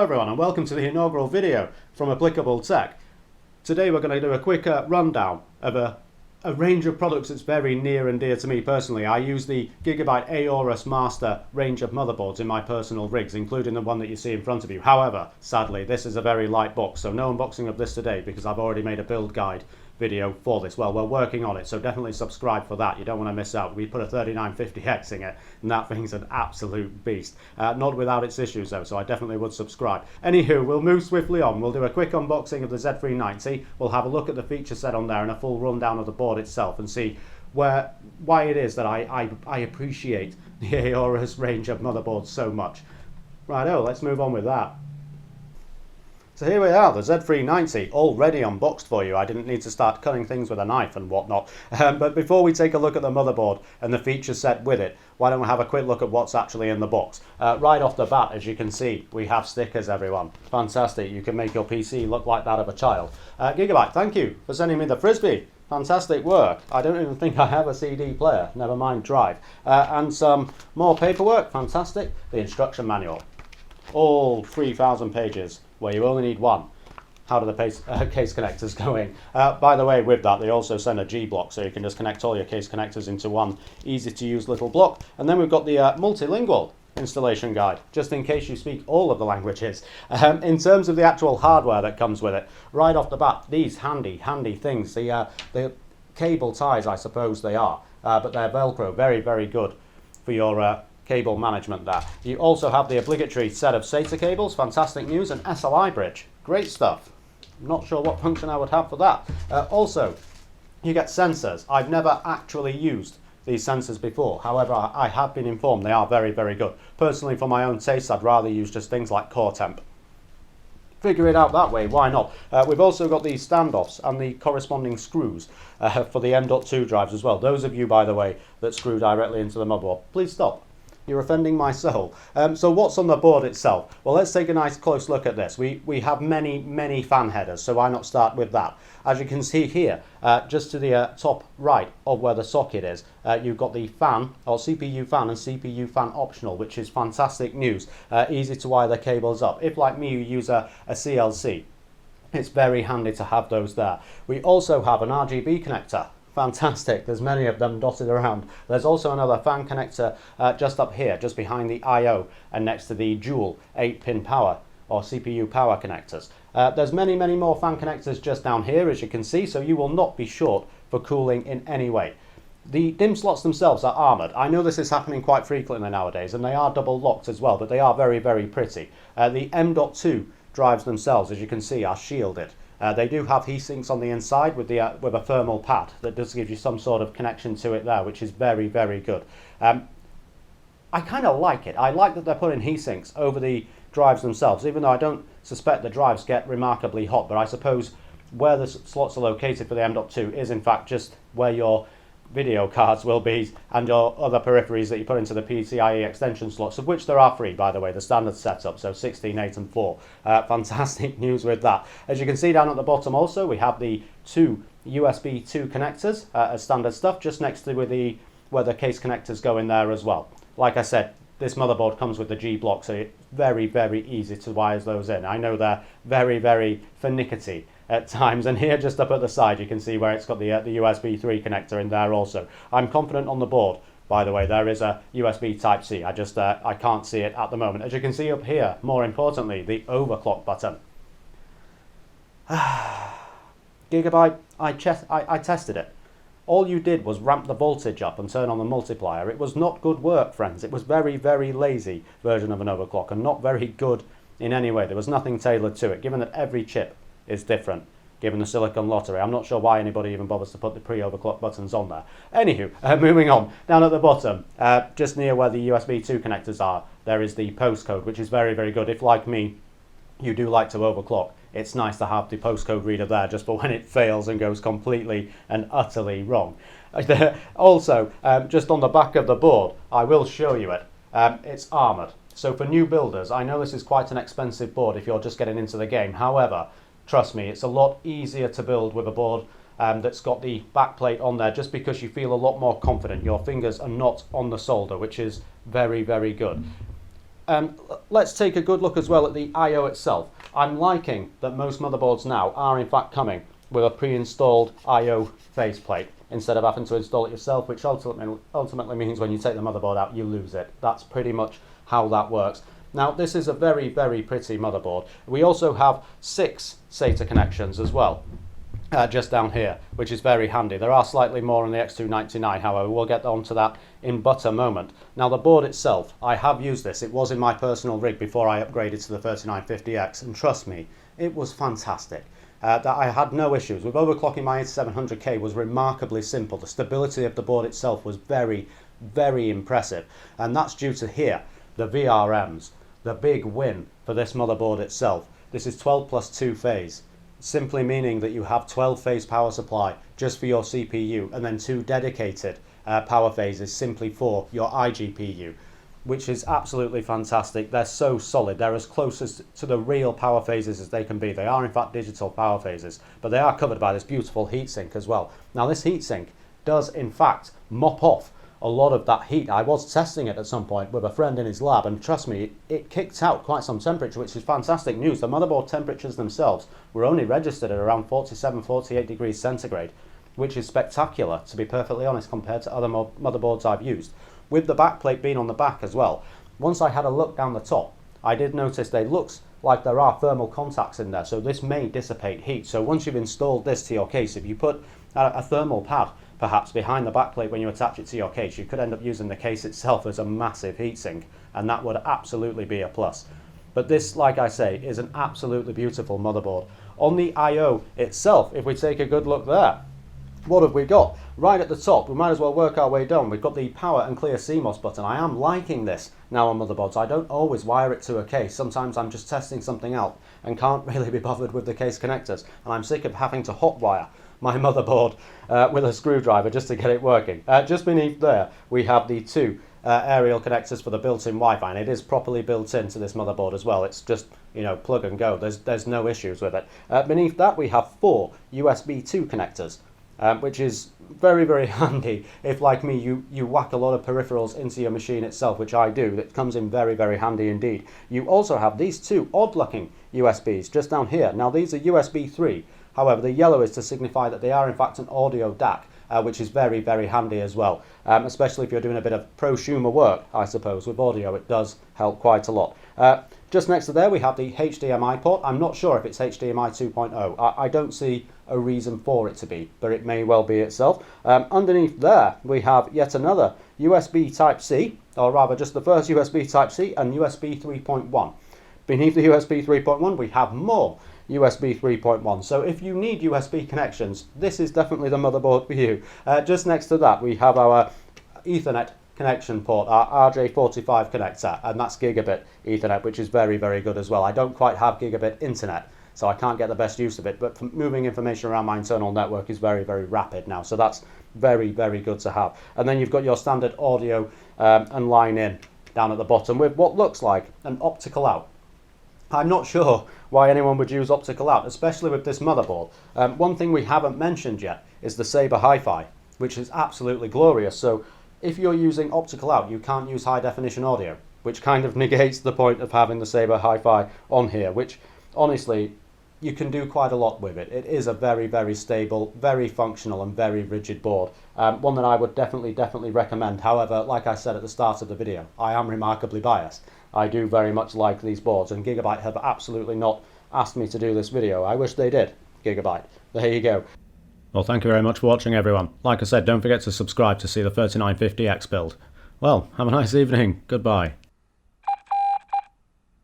Hello everyone and welcome to the inaugural video from Applicable Tech. Today we're going to do a quick rundown of a range of products that's very near and dear to me personally. I use the Gigabyte Aorus Master range of motherboards in my personal rigs, including the one that you see in front of you. However, sadly, this is a very light box, so no unboxing of this today because I've already made a build guide video for this. Well, we're working on it, so definitely subscribe for that. You don't want to miss out. We put a 3950X in it, and that thing's an absolute beast. Not without its issues though, so I definitely would subscribe. Anywho, we'll move swiftly on. We'll do a quick unboxing of the Z390. We'll have a look at the feature set on there and a full rundown of the board itself and see why it is that I appreciate the Aorus range of motherboards so much. Righto, let's move on with that. So here we are, the Z390, already unboxed for you. I didn't need to start cutting things with a knife and whatnot. But before we take a look at the motherboard and the feature set with it, why don't we have a quick look at what's actually in the box. Right off the bat, as you can see, we have stickers, everyone. Fantastic, you can make your PC look like that of a child. Gigabyte, thank you for sending me the Frisbee. Fantastic work. I don't even think I have a CD player, never mind drive. And some more paperwork, fantastic. The instruction manual, all 3,000 pages. Where you only need one. How do the case connectors go in? By the way, with that, they also send a G block, so you can just connect all your case connectors into one easy to use little block. And then we've got the multilingual installation guide, just in case you speak all of the languages. In terms of the actual hardware that comes with it, right off the bat, these handy things, the cable ties, I suppose they are, but they're Velcro, very good for your cable management there. You also have the obligatory set of SATA cables, fantastic news, and SLI bridge, great stuff. Not sure what function I would have for that. Also, you get sensors. I've never actually used these sensors before, however I have been informed they are very good. Personally, for my own taste, I'd rather use just things like core temp. Figure it out that way, why not? We've also got these standoffs and the corresponding screws for the M.2 drives as well. Those of you, by the way, that screw directly into the motherboard, please stop. You're offending my soul. So what's on the board itself? Well, let's take a nice close look at this. We have many fan headers, so why not start with that? As you can see here, just to the top right of where the socket is, you've got the fan, or CPU fan and CPU fan optional, which is fantastic news. Easy to wire the cables up. If, like me, you use a CLC, it's very handy to have those there. We also have an RGB connector. Fantastic, there's many of them dotted around. There's also another fan connector just up here, just behind the I/O and next to the dual 8-pin power or CPU power connectors. There's many more fan connectors just down here, as you can see, so you will not be short for cooling in any way. The DIMM slots themselves are armoured. I know this is happening quite frequently nowadays, and they are double locked as well, but they are very pretty. The M.2 drives themselves, as you can see, are shielded. They do have heat sinks on the inside with a thermal pad that does give you some sort of connection to it there, which is very good. I kind of like it. I like that they're putting heat sinks over the drives themselves, even though I don't suspect the drives get remarkably hot, but I suppose where the slots are located for the M.2 is in fact just where your video cards will be and your other peripheries that you put into the PCIe extension slots, of which there are 3, by the way, the standard setup, so 16, 8 and 4. Fantastic news with that. As you can see down at the bottom also, we have the 2 USB 2 connectors as standard stuff, just next to where the case connectors go in there as well. Like I said, this motherboard comes with the G block, so it's very easy to wire those in. I know they're very finicky at times, and here just up at the side you can see where it's got the USB 3 connector in there also. I'm confident on the board, by the way, there is a USB Type-C. I can't see it at the moment. As you can see up here, more importantly, the overclock button. Gigabyte, I tested it. All you did was ramp the voltage up and turn on the multiplier. It was not good work, friends. It was very lazy version of an overclock and not very good in any way. There was nothing tailored to it, given that every chip is different, given the silicon lottery. I'm not sure why anybody even bothers to put the pre-overclock buttons on there. Anywho, moving on. Down at the bottom, just near where the USB 2 connectors are, there is the postcode, which is very good. If, like me, you do like to overclock, it's nice to have the postcode reader there just for when it fails and goes completely and utterly wrong. Also, just on the back of the board, I will show you it. It's armoured. So for new builders, I know this is quite an expensive board if you're just getting into the game. However, trust me, it's a lot easier to build with a board that's got the backplate on there, just because you feel a lot more confident. Your fingers are not on the solder, which is very good. Let's take a good look as well at the I/O itself. I'm liking that most motherboards now are in fact coming with a pre-installed I/O faceplate instead of having to install it yourself, which ultimately means when you take the motherboard out, you lose it. That's pretty much how that works. Now, this is a very, very pretty motherboard. We also have 6 SATA connections as well, just down here, which is very handy. There are slightly more on the X299, however, we'll get onto that in but a moment. Now, the board itself, I have used this. It was in my personal rig before I upgraded to the 3950X, and trust me, it was fantastic. That I had no issues with. Overclocking my 8700K was remarkably simple. The stability of the board itself was very, very impressive, and that's due to here, the VRMs, the big win for this motherboard itself. This is 12 plus 2 phase, simply meaning that you have 12 phase power supply just for your CPU, and then 2 dedicated power phases simply for your iGPU, which is absolutely fantastic. They're so solid. They're as close to the real power phases as they can be. They are in fact digital power phases, but they are covered by this beautiful heatsink as well. Now, this heatsink does in fact mop off a lot of that heat. I was testing it at some point with a friend in his lab, and trust me, it kicked out quite some temperature, which is fantastic news. The motherboard temperatures themselves were only registered at around 47, 48 degrees centigrade, which is spectacular, to be perfectly honest, compared to other motherboards I've used. With the backplate being on the back as well, once I had a look down the top, I did notice they looks like there are thermal contacts in there, so this may dissipate heat. So once you've installed this to your case, if you put a thermal pad perhaps behind the backplate when you attach it to your case, you could end up using the case itself as a massive heatsink, and that would absolutely be a plus. But this, like I say, is an absolutely beautiful motherboard. On the I/O itself, if we take a good look there, what have we got? Right at the top, we might as well work our way down. We've got the power and clear CMOS button. I am liking this now on motherboards. I don't always wire it to a case. Sometimes I'm just testing something out and can't really be bothered with the case connectors, and I'm sick of having to hotwire my motherboard with a screwdriver just to get it working. Just beneath there, we have the 2 aerial connectors for the built-in Wi-Fi, and it is properly built into this motherboard as well. It's just, you know, plug and go. There's no issues with it. Beneath that, we have 4 USB 2 connectors, which is very, very handy if, like me, you whack a lot of peripherals into your machine itself, which I do. That comes in very, very handy indeed. You also have these 2 odd-looking USBs just down here. Now, these are USB 3. However, the yellow is to signify that they are in fact an audio DAC, which is very, very handy as well, especially if you're doing a bit of prosumer work, I suppose. With audio, it does help quite a lot. Just next to there, we have the HDMI port. I'm not sure if it's HDMI 2.0. I don't see a reason for it to be, but it may well be itself. Underneath there, we have yet another USB Type-C, or rather just the first USB Type-C and USB 3.1. Beneath the USB 3.1, we have more USB 3.1. So if you need USB connections, this is definitely the motherboard for you. Just next to that, we have our Ethernet connection port, our RJ45 connector, and that's Gigabit Ethernet, which is very, very good as well. I don't quite have Gigabit Internet, so I can't get the best use of it, but moving information around my internal network is very, very rapid now, so that's very, very good to have. And then you've got your standard audio and line in down at the bottom with what looks like an optical out. I'm not sure why anyone would use optical out, especially with this motherboard. One thing we haven't mentioned yet is the Sabre Hi-Fi, which is absolutely glorious. So if you're using optical out, you can't use high definition audio, which kind of negates the point of having the Sabre Hi-Fi on here, which honestly, you can do quite a lot with it. It is a very, very stable, very functional and very rigid board. One that I would definitely recommend. However, like I said at the start of the video, I am remarkably biased. I do very much like these boards, and Gigabyte have absolutely not asked me to do this video. I wish they did, Gigabyte. There you go. Well, thank you very much for watching, everyone. Like I said, don't forget to subscribe to see the 3950X build. Well, have a nice evening. Goodbye.